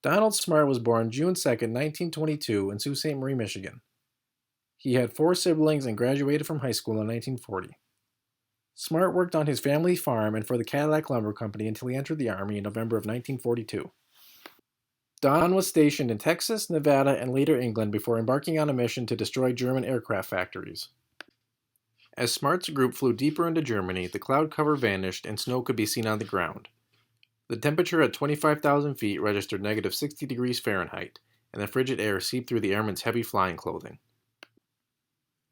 Donald Smart was born June 2nd, 1922, in Sault Ste. Marie, Michigan. He had four siblings and graduated from high school in 1940. Smart worked on his family farm and for the Cadillac Lumber Company until he entered the Army in November of 1942. Don was stationed in Texas, Nevada, and later England before embarking on a mission to destroy German aircraft factories. As Smart's group flew deeper into Germany, the cloud cover vanished and snow could be seen on the ground. The temperature at 25,000 feet registered negative 60 degrees Fahrenheit, and the frigid air seeped through the airmen's heavy flying clothing.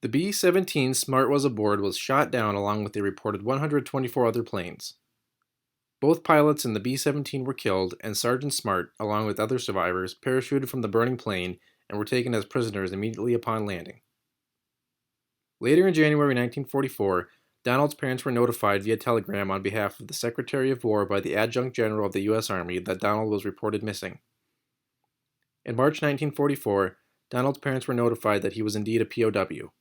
The B-17 Smart was aboard was shot down along with a reported 124 other planes. Both pilots in the B-17 were killed, and Sergeant Smart, along with other survivors, parachuted from the burning plane and were taken as prisoners immediately upon landing. Later in January 1944, Donald's parents were notified via telegram on behalf of the Secretary of War by the Adjutant General of the U.S. Army that Donald was reported missing. In March 1944, Donald's parents were notified that he was indeed a POW.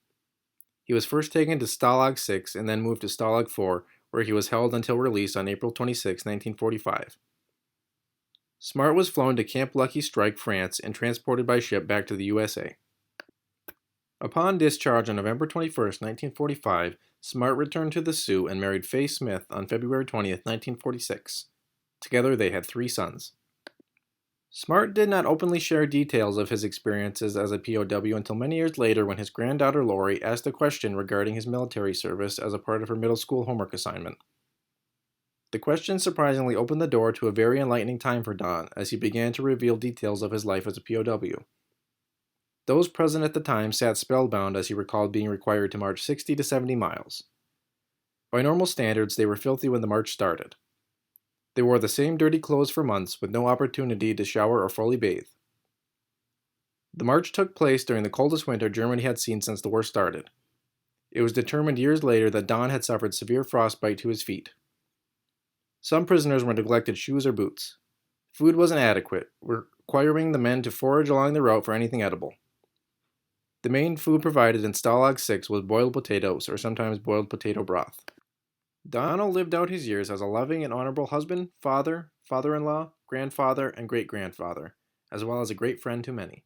He was first taken to Stalag 6 and then moved to Stalag 4, where he was held until release on April 26, 1945. Smart was flown to Camp Lucky Strike, France, and transported by ship back to the USA. Upon discharge on November 21, 1945, Smart returned to the Sioux and married Faye Smith on February 20, 1946. Together they had 3 sons. Smart did not openly share details of his experiences as a POW until many years later when his granddaughter Lori asked a question regarding his military service as a part of her middle school homework assignment. The question surprisingly opened the door to a very enlightening time for Don as he began to reveal details of his life as a POW. Those present at the time sat spellbound as he recalled being required to march 60 to 70 miles. By normal standards, they were filthy when the march started. They wore the same dirty clothes for months with no opportunity to shower or fully bathe. The march took place during the coldest winter Germany had seen since the war started. It was determined years later that Don had suffered severe frostbite to his feet. Some prisoners were neglected shoes or boots. Food wasn't adequate, requiring the men to forage along the route for anything edible. The main food provided in Stalag 6 was boiled potatoes or sometimes boiled potato broth. Donald lived out his years as a loving and honorable husband, father, father-in-law, grandfather, and great-grandfather, as well as a great friend to many.